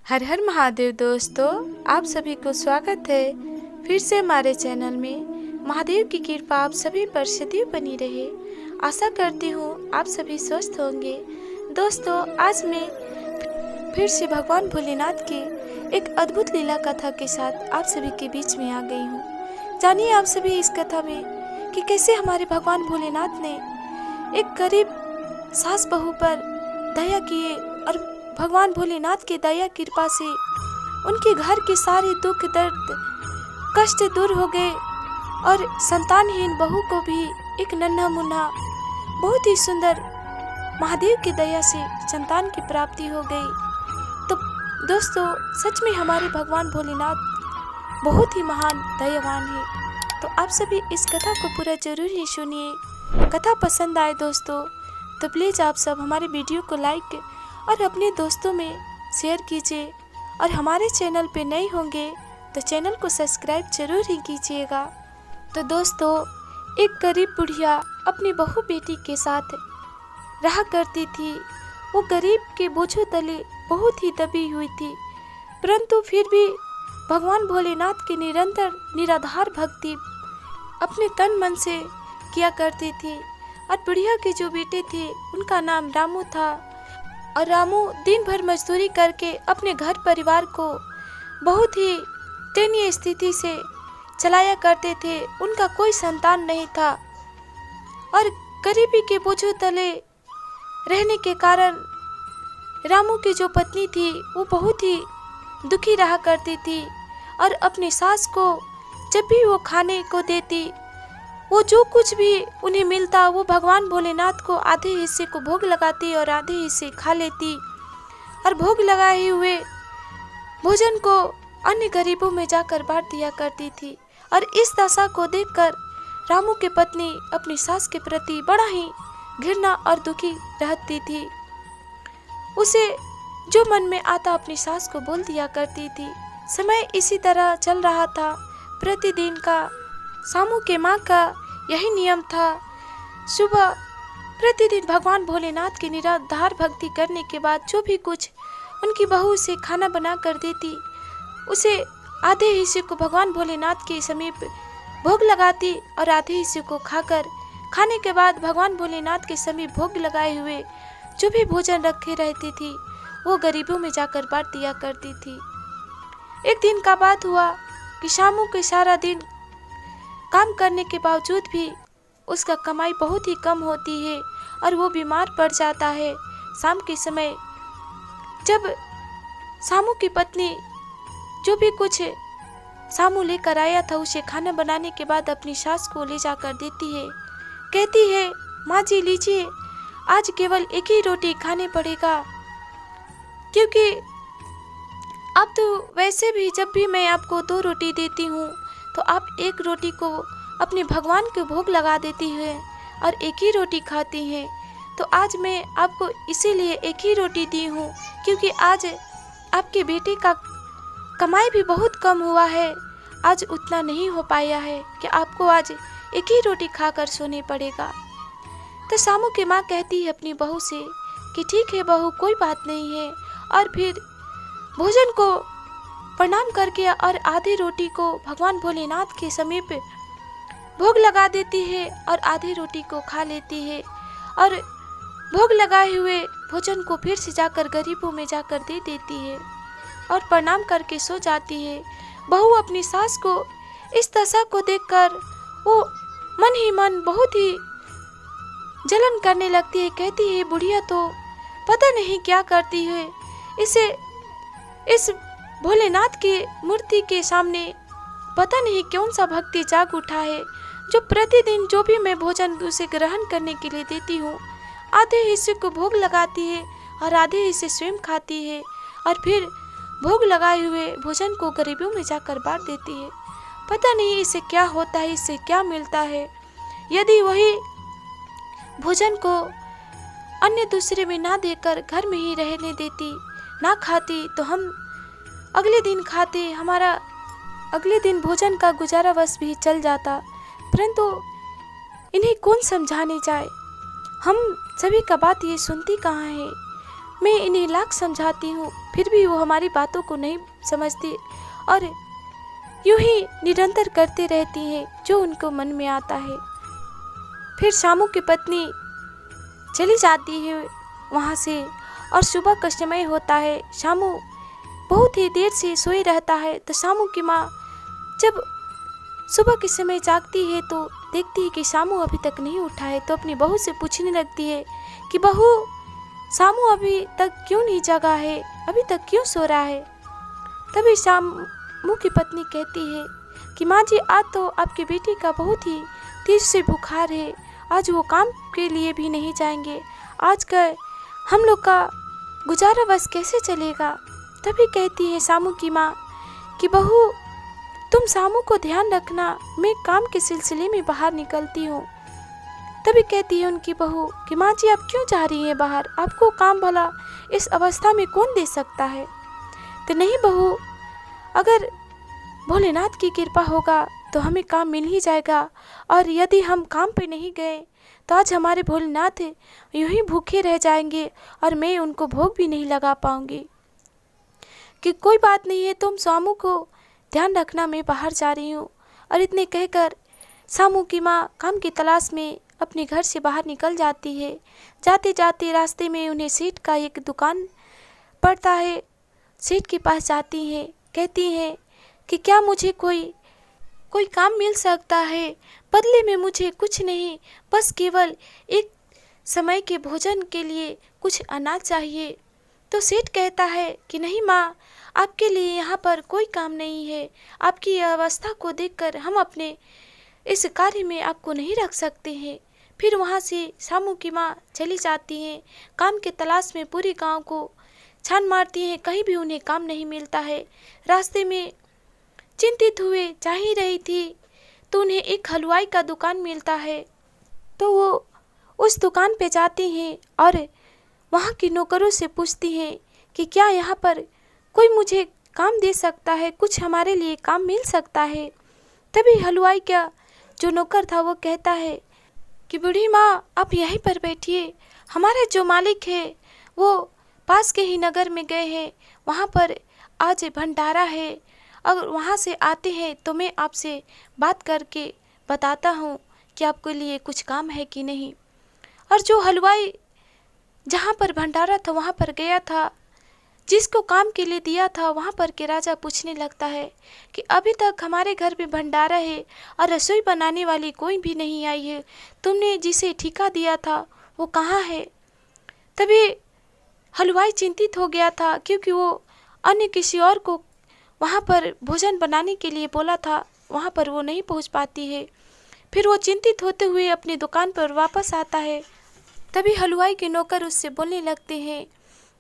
हर हर महादेव दोस्तों, आप सभी को स्वागत है फिर से हमारे चैनल में। महादेव की कृपा आप सभी पर सदैव बनी रहे। आशा करती हूँ आप सभी स्वस्थ होंगे। दोस्तों, आज मैं फिर से भगवान भोलेनाथ की एक अद्भुत लीला कथा के साथ आप सभी के बीच में आ गई हूँ। जानिए आप सभी इस कथा में कि कैसे हमारे भगवान भोलेनाथ ने एक गरीब सास बहू पर दया किए और भगवान भोलेनाथ की दया कृपा से उनके घर के सारे दुख दर्द कष्ट दूर हो गए और संतानहीन बहू को भी एक नन्हा मुन्ना बहुत ही सुंदर महादेव की दया से संतान की प्राप्ति हो गई। तो दोस्तों, सच में हमारे भगवान भोलेनाथ बहुत ही महान दयावान है। तो आप सभी इस कथा को पूरा जरूर ही सुनिए। कथा पसंद आए दोस्तों तो प्लीज़ आप सब हमारे वीडियो को लाइक और अपने दोस्तों में शेयर कीजिए, और हमारे चैनल पे नए होंगे तो चैनल को सब्सक्राइब जरूर ही कीजिएगा। तो दोस्तों, एक गरीब बुढ़िया अपनी बहू बेटी के साथ रहा करती थी। वो गरीब के बोझों तले बहुत ही दबी हुई थी, परंतु फिर भी भगवान भोलेनाथ की निरंतर निराधार भक्ति अपने तन मन से किया करती थी। और बुढ़िया के जो बेटे थे उनका नाम रामू था, और रामू दिन भर मजदूरी करके अपने घर परिवार को बहुत ही दयनीय स्थिति से चलाया करते थे। उनका कोई संतान नहीं था और गरीबी के बोझों तले रहने के कारण रामू की जो पत्नी थी वो बहुत ही दुखी रहा करती थी। और अपनी सास को जब भी वो खाने को देती, वो जो कुछ भी उन्हें मिलता वो भगवान भोलेनाथ को आधे हिस्से को भोग लगाती और आधे हिस्से खा लेती, और भोग लगाए हुए भोजन को अन्य गरीबों में जाकर बांट दिया करती थी। और इस दशा को देखकर रामू की पत्नी अपनी सास के प्रति बड़ा ही घृणा और दुखी रहती थी। उसे जो मन में आता अपनी सास को बोल दिया करती थी। समय इसी तरह चल रहा था। प्रतिदिन का सामू के माँ का यही नियम था। सुबह प्रतिदिन भगवान भोलेनाथ की निराधार भक्ति करने के बाद जो भी कुछ उनकी बहू से खाना बना कर देती, उसे आधे हिस्से को भगवान भोलेनाथ के समीप भोग लगाती और आधे हिस्से को खाने के बाद भगवान भोलेनाथ के समीप भोग लगाए हुए जो भी भोजन रखे रहती थी वो गरीबों में जाकर बांट दिया करती थी। एक दिन का बात हुआ कि शामू के सारा दिन काम करने के बावजूद भी उसका कमाई बहुत ही कम होती है और वो बीमार पड़ जाता है। शाम के समय जब सामू की पत्नी जो भी कुछ सामू लेकर आया था उसे खाना बनाने के बाद अपनी सास को ले जाकर देती है। कहती है, माँ जी लीजिए, आज केवल एक ही रोटी खाने पड़ेगा, क्योंकि अब तो वैसे भी जब भी मैं आपको 2 रोटी देती हूँ तो आप एक रोटी को अपने भगवान के भोग लगा देती है और एक ही रोटी खाती हैं। तो आज मैं आपको इसीलिए एक ही रोटी दी हूँ, क्योंकि आज आपके बेटे का कमाई भी बहुत कम हुआ है। आज उतना नहीं हो पाया है कि आपको आज एक ही रोटी खाकर सोने पड़ेगा। तो सामू की माँ कहती है अपनी बहू से कि ठीक है बहू, कोई बात नहीं है। और फिर भोजन को प्रणाम करके और आधी रोटी को भगवान भोलेनाथ के समीप भोग लगा देती है और आधी रोटी को खा लेती है, और भोग लगाए हुए भोजन को फिर से जाकर गरीबों में जाकर दे देती है और प्रणाम करके सो जाती है। बहू अपनी सास को इस दशा को देखकर वो मन ही मन बहुत ही जलन करने लगती है। कहती है, बुढ़िया तो पता नहीं क्या करती है, इस भोलेनाथ की मूर्ति के सामने पता नहीं कौन सा भक्ति जाग उठा है, जो प्रतिदिन जो भी मैं भोजन उसे ग्रहण करने के लिए देती हूँ आधे हिस्से को भोग लगाती है और आधे हिस्से स्वयं खाती है, और फिर भोग लगाए हुए भोजन को गरीबों में जाकर बांट देती है। पता नहीं इसे क्या होता है, इससे क्या मिलता है। यदि वही भोजन को अन्य दूसरे में ना देकर घर में ही रहने देती, ना खाती, तो हम अगले दिन खाते, हमारा अगले दिन भोजन का गुजारा बस भी चल जाता। परंतु इन्हें कौन समझाने जाए, हम सभी का बात ये सुनती कहाँ है। मैं इन्हें लाख समझाती हूँ फिर भी वो हमारी बातों को नहीं समझती और यूं ही निरंतर करती रहती हैं जो उनको मन में आता है। फिर शामू की पत्नी चली जाती है वहाँ से और सुबह का समय होता है। शामू बहुत ही देर से सोए रहता है। तो शामू की माँ जब सुबह के समय जागती है तो देखती है कि शामू अभी तक नहीं उठा है। तो अपनी बहू से पूछने लगती है कि बहू, शामू अभी तक क्यों नहीं जगा है, अभी तक क्यों सो रहा है। तभी शामू की पत्नी कहती है कि माँ जी, आज तो आपकी बेटी का बहुत ही तेज से बुखार है, आज वो काम के लिए भी नहीं जाएंगे, आज का हम लोग का गुजारा बस कैसे चलेगा। तभी कहती है शामू की माँ कि बहू, तुम शामू को ध्यान रखना, मैं काम के सिलसिले में बाहर निकलती हूँ। तभी कहती है उनकी बहू कि माँ जी, आप क्यों जा रही हैं बाहर, आपको काम भला इस अवस्था में कौन दे सकता है। तो नहीं बहू, अगर भोलेनाथ की कृपा होगा तो हमें काम मिल ही जाएगा, और यदि हम काम पे नहीं गए तो आज हमारे भोलेनाथ यूं ही भूखे रह जाएंगे और मैं उनको भोग भी नहीं लगा पाऊंगी। कि कोई बात नहीं है, तुम शामू को ध्यान रखना, मैं बाहर जा रही हूँ। और इतने कहकर शामू की माँ काम की तलाश में अपने घर से बाहर निकल जाती है। जाते जाते रास्ते में उन्हें सेठ का एक दुकान पड़ता है। सेठ के पास जाती हैं, कहती हैं कि क्या मुझे कोई काम मिल सकता है, बदले में मुझे कुछ नहीं, बस केवल एक समय के भोजन के लिए कुछ अनाज चाहिए। तो सेठ कहता है कि नहीं माँ, आपके लिए यहाँ पर कोई काम नहीं है, आपकी अवस्था को देखकर हम अपने इस कार्य में आपको नहीं रख सकते हैं। फिर वहाँ से शामू की माँ चली जाती हैं, काम के तलाश में पूरे गांव को छान मारती हैं, कहीं भी उन्हें काम नहीं मिलता है। रास्ते में चिंतित हुए जा ही रही थी तो उन्हें एक हलवाई का दुकान मिलता है। तो वो उस दुकान पे जाती हैं और वहाँ के नौकरों से पूछती हैं कि क्या यहाँ पर कोई मुझे काम दे सकता है, कुछ हमारे लिए काम मिल सकता है। तभी हलवाई का जो नौकर था वो कहता है कि बूढ़ी माँ, आप यहीं पर बैठिए, हमारे जो मालिक है वो पास के ही नगर में गए हैं, वहाँ पर आज भंडारा है, अगर वहाँ से आते हैं तो मैं आपसे बात करके बताता हूँ कि आपके लिए कुछ काम है कि नहीं। और जो हलवाई जहाँ पर भंडारा था वहाँ पर गया था, जिसको काम के लिए दिया था, वहाँ पर के राजा पूछने लगता है कि अभी तक हमारे घर में भंडारा है और रसोई बनाने वाली कोई भी नहीं आई है, तुमने जिसे ठेका दिया था वो कहाँ है। तभी हलवाई चिंतित हो गया था क्योंकि वो अन्य किसी और को वहाँ पर भोजन बनाने के लिए बोला था, वहाँ पर वो नहीं पहुँच पाती है। फिर वो चिंतित होते हुए अपनी दुकान पर वापस आता है। तभी हलवाई के नौकर उससे बोलने लगते हैं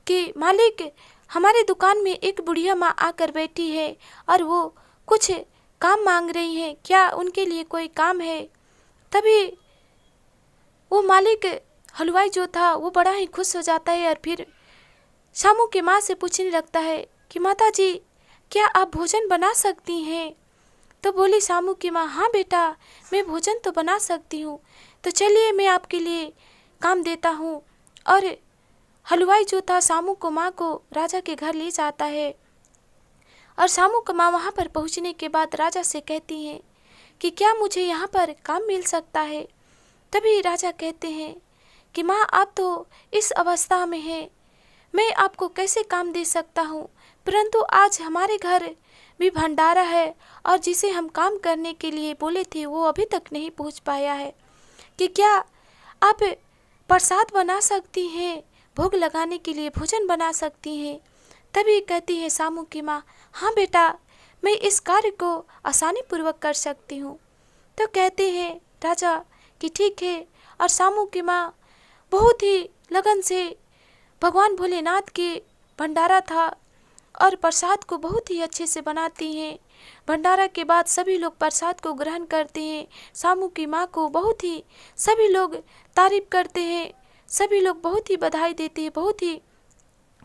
कि मालिक, हमारे दुकान में एक बुढ़िया माँ आकर बैठी है और वो कुछ काम मांग रही है, क्या उनके लिए कोई काम है। तभी वो मालिक हलवाई जो था वो बड़ा ही खुश हो जाता है और फिर शामू की माँ से पूछने लगता है कि माता जी, क्या आप भोजन बना सकती हैं। तो बोली शामू की माँ, हाँ बेटा, मैं भोजन तो बना सकती हूँ, तो चलिए मैं आपके लिए काम देता हूँ। और हलवाई जो था शामू को माँ को राजा के घर ले जाता है। और शामू की माँ वहाँ पर पहुँचने के बाद राजा से कहती हैं कि क्या मुझे यहाँ पर काम मिल सकता है। तभी राजा कहते हैं कि माँ, आप तो इस अवस्था में हैं, मैं आपको कैसे काम दे सकता हूँ, परंतु आज हमारे घर भी भंडारा है और जिसे हम काम करने के लिए बोले थे वो अभी तक नहीं पहुँच पाया है, कि क्या आप प्रसाद बना सकती हैं, भोग लगाने के लिए भोजन बना सकती हैं। तभी कहती है शामू की माँ, हाँ बेटा, मैं इस कार्य को आसानी पूर्वक कर सकती हूँ। तो कहते हैं राजा कि ठीक है। और शामू की माँ बहुत ही लगन से भगवान भोलेनाथ के भंडारा था और प्रसाद को बहुत ही अच्छे से बनाती हैं। भंडारा के बाद सभी लोग प्रसाद को ग्रहण करते हैं। शामू की माँ को बहुत ही सभी लोग तारीफ करते हैं, सभी लोग बहुत ही बधाई देते हैं, बहुत ही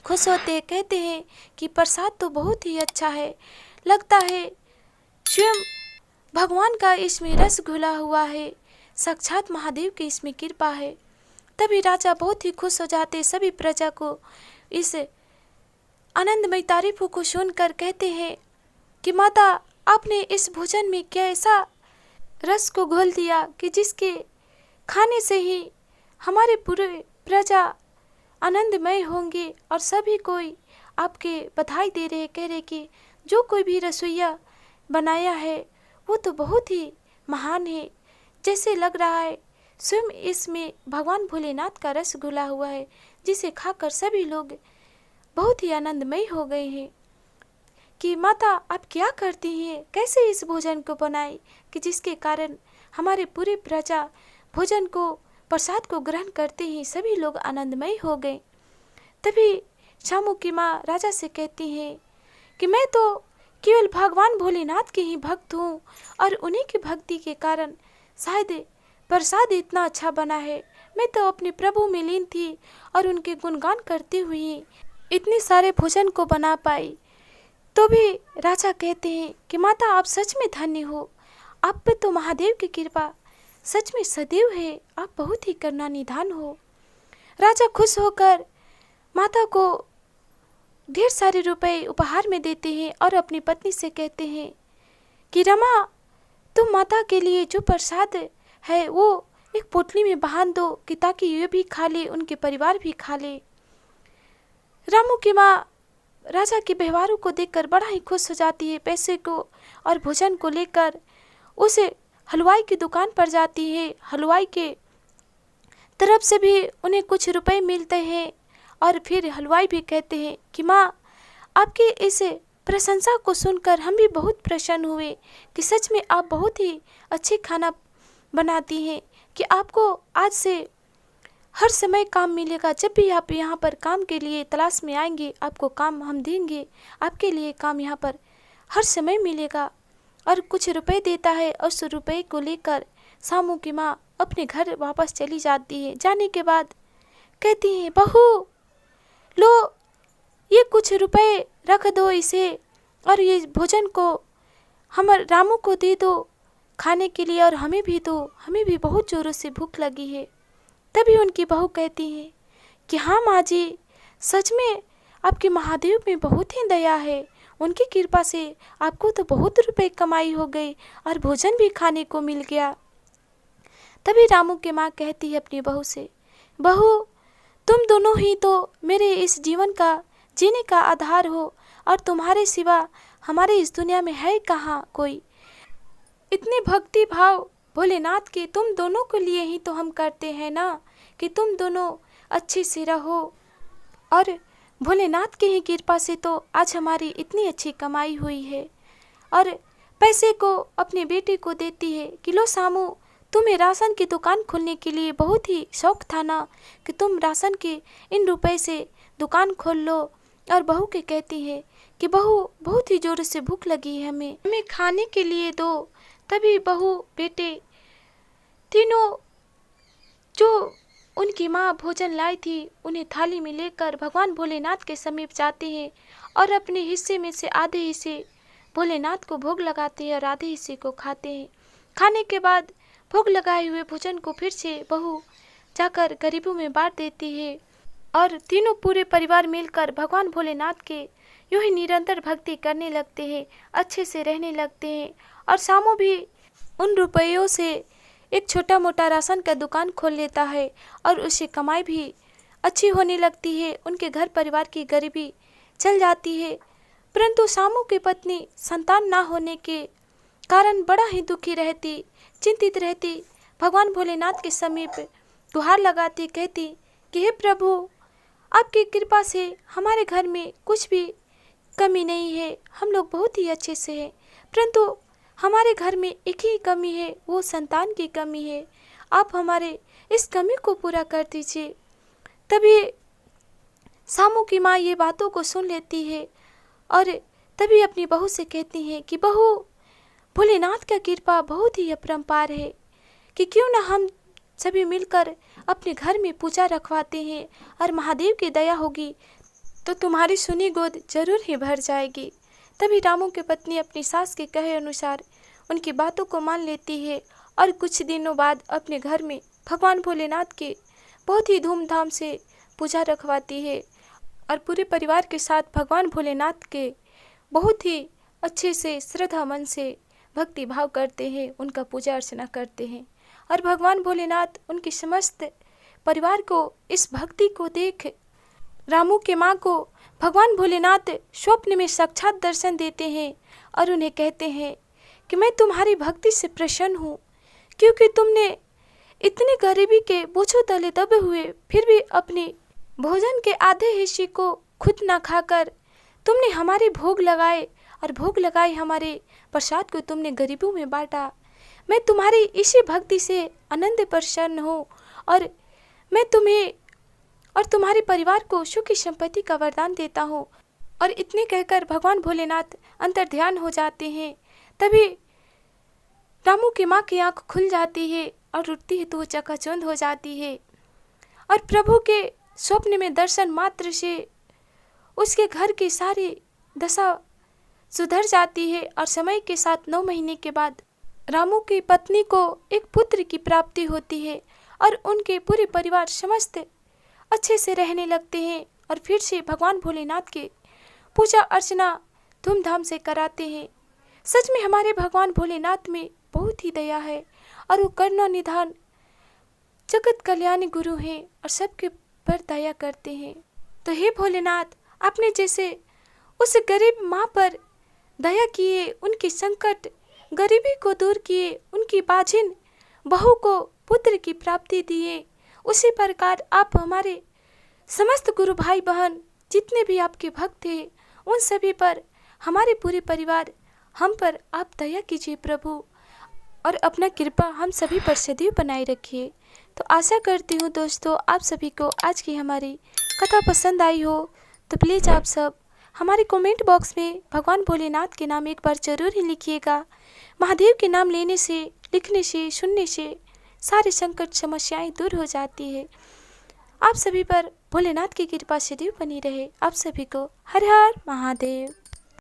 खुश होते हैं, कहते हैं कि प्रसाद तो बहुत ही अच्छा है, लगता है स्वयं भगवान का इसमें रस घुला हुआ है, साक्षात महादेव की इसमें कृपा है। तभी राजा बहुत ही खुश हो जाते, सभी प्रजा को इस आनंदमयी तारीफों को सुनकर कहते हैं कि माता, आपने इस भोजन में क्या ऐसा रस को घोल दिया कि जिसके खाने से ही हमारे पूरे प्रजा आनंदमय होंगे। और सभी कोई आपके बधाई दे रहे, कह रहे कि जो कोई भी रसोइया बनाया है वो तो बहुत ही महान है। जैसे लग रहा है स्वयं इसमें भगवान भोलेनाथ का रस घुला हुआ है, जिसे खाकर सभी लोग बहुत ही आनंदमय हो गए हैं। कि माता, आप क्या करती हैं, कैसे इस भोजन को बनाए कि जिसके कारण हमारे पूरे प्रजा भोजन को, प्रसाद को ग्रहण करते ही सभी लोग आनंदमय हो गए। तभी शामू की माँ राजा से कहती हैं कि मैं तो केवल भगवान भोलेनाथ के ही भक्त हूँ और उन्हीं की भक्ति के कारण शायद प्रसाद इतना अच्छा बना है। मैं तो अपने प्रभु में लीन थी और उनके गुणगान करते हुए इतने सारे भोजन को बना पाई। तो भी राजा कहते हैं कि माता, आप सच में धन्य हो, आप पे तो महादेव की कृपा सच में सदैव है, आप बहुत ही करुणा निधान हो। राजा खुश होकर माता को ढेर सारे रुपए उपहार में देते हैं और अपनी पत्नी से कहते हैं कि रमा, तुम माता के लिए जो प्रसाद है वो एक पोटली में बांध दो कि ताकि ये भी खा ले, उनके परिवार भी खा ले। रामू की माँ राजा के व्यवहारों को देखकर बड़ा ही खुश हो जाती है। पैसे को और भोजन को लेकर उसे हलवाई की दुकान पर जाती है। हलवाई के तरफ से भी उन्हें कुछ रुपए मिलते हैं और फिर हलवाई भी कहते हैं कि माँ, आपकी इस प्रशंसा को सुनकर हम भी बहुत प्रसन्न हुए कि सच में आप बहुत ही अच्छे खाना बनाती हैं, कि आपको आज से हर समय काम मिलेगा। जब भी आप यहाँ पर काम के लिए तलाश में आएंगे, आपको काम हम देंगे, आपके लिए काम यहाँ पर हर समय मिलेगा। और कुछ रुपए देता है और उस रुपए को लेकर शामू की माँ अपने घर वापस चली जाती है। जाने के बाद कहती है, बहू लो, ये कुछ रुपए रख दो इसे और ये भोजन को हम रामू को दे दो खाने के लिए और हमें भी दो, हमें भी बहुत ज़ोरों से भूख लगी है। तभी उनकी बहू कहती है कि हाँ माँ जी, सच में आपके महादेव में बहुत ही दया है, उनकी कृपा से आपको तो बहुत रुपए कमाई हो गई और भोजन भी खाने को मिल गया। तभी रामू की माँ कहती है अपनी बहू से, बहू तुम दोनों ही तो मेरे इस जीवन का जीने का आधार हो और तुम्हारे सिवा हमारे इस दुनिया में है कहाँ कोई। इतने भक्ति भाव भोलेनाथ के तुम दोनों के लिए ही तो हम करते हैं ना, कि तुम दोनों अच्छे से रहो। और भोलेनाथ की ही कृपा से तो आज हमारी इतनी अच्छी कमाई हुई है। और पैसे को अपने बेटे को देती है कि लो शामू, तुम्हें राशन की दुकान खोलने के लिए बहुत ही शौक था ना, कि तुम राशन के इन रुपए से दुकान खोल लो। और बहू के कहती है कि बहू बहुत ही जोर से भूख लगी है, हमें खाने के लिए दो। तभी बहू बेटे तीनों जो उनकी माँ भोजन लाई थी उन्हें थाली में लेकर भगवान भोलेनाथ के समीप जाते हैं और अपने हिस्से में से आधे हिस्से भोलेनाथ को भोग लगाते हैं और आधे हिस्से को खाते हैं। खाने के बाद भोग लगाए हुए भोजन को फिर से बहू जाकर गरीबों में बांट देती है और तीनों पूरे परिवार मिलकर भगवान भोलेनाथ के यूं ही निरंतर भक्ति करने लगते हैं, अच्छे से रहने लगते हैं। और शामू भी उन रुपयों से एक छोटा मोटा राशन का दुकान खोल लेता है और उससे कमाई भी अच्छी होने लगती है। उनके घर परिवार की गरीबी चल जाती है। परंतु शामू की पत्नी संतान ना होने के कारण बड़ा ही दुखी रहती, चिंतित रहती। भगवान भोलेनाथ के समीप गुहार लगाती, कहती कि हे प्रभु, आपकी कृपा से हमारे घर में कुछ भी कमी नहीं है, हम लोग बहुत ही अच्छे से हैं, परंतु हमारे घर में एक ही कमी है, वो संतान की कमी है। आप हमारे इस कमी को पूरा कर दीजिए। तभी शामू की माँ ये बातों को सुन लेती है और तभी अपनी बहू से कहती हैं कि बहू, भोलेनाथ का कृपा बहुत ही अपरंपार है कि क्यों ना हम सभी मिलकर अपने घर में पूजा रखवाते हैं और महादेव की दया होगी तो तुम्हारी सुनी गोद जरूर ही भर जाएगी। तभी रामू की पत्नी अपनी सास के कहे अनुसार उनकी बातों को मान लेती है और कुछ दिनों बाद अपने घर में भगवान भोलेनाथ के बहुत ही धूमधाम से पूजा रखवाती है। और पूरे परिवार के साथ भगवान भोलेनाथ के बहुत ही अच्छे से श्रद्धा मन से भक्ति भाव करते हैं, उनका पूजा अर्चना करते हैं। और भगवान भोलेनाथ उनके समस्त परिवार को इस भक्ति को देख रामू के माँ को भगवान भोलेनाथ स्वप्न में साक्षात दर्शन देते हैं और उन्हें कहते हैं कि मैं तुम्हारी भक्ति से प्रसन्न हूँ, क्योंकि तुमने इतनी गरीबी के बोझों तले दबे हुए फिर भी अपने भोजन के आधे हिस्से को खुद न खाकर तुमने हमारे भोग लगाए और भोग लगाए हमारे प्रसाद को तुमने गरीबों में बांटा। मैं तुम्हारी इसी भक्ति से आनंद प्रसन्न हूँ और मैं तुम्हें और तुम्हारे परिवार को सुखी संपत्ति का वरदान देता हूँ। और इतने कहकर भगवान भोलेनाथ अंतर ध्यान हो जाते हैं। तभी रामू की माँ की आँख खुल जाती है और उठती है तो वो चकाचौंध हो जाती है और प्रभु के स्वप्न में दर्शन मात्र से उसके घर की सारी दशा सुधर जाती है। और समय के साथ 9 महीने के बाद रामू की पत्नी को एक पुत्र की प्राप्ति होती है और उनके पूरे परिवार समस्त अच्छे से रहने लगते हैं और फिर से भगवान भोलेनाथ के पूजा अर्चना धूमधाम से कराते हैं। सच में हमारे भगवान भोलेनाथ में बहुत ही दया है और वो करुणा निधान जगत कल्याणी गुरु हैं और सबके पर दया करते हैं। तो हे भोलेनाथ, आपने जैसे उस गरीब माँ पर दया किए, उनकी संकट गरीबी को दूर किए, उनकी बाझिन बहू को पुत्र की प्राप्ति दिए, उसी प्रकार आप हमारे समस्त गुरु भाई बहन जितने भी आपके भक्त हैं उन सभी पर, हमारे पूरे परिवार हम पर आप दया कीजिए प्रभु, और अपना कृपा हम सभी पर सदैव बनाए रखिए। तो आशा करती हूँ दोस्तों आप सभी को आज की हमारी कथा पसंद आई हो। तो प्लीज़ आप सब हमारे कमेंट बॉक्स में भगवान भोलेनाथ के नाम एक बार जरूर ही लिखिएगा। महादेव के नाम लेने से, लिखने से, सुनने से सारे संकट समस्याएं दूर हो जाती है। आप सभी पर भोलेनाथ की कृपा सदैव बनी रहे। आप सभी को हर हर महादेव।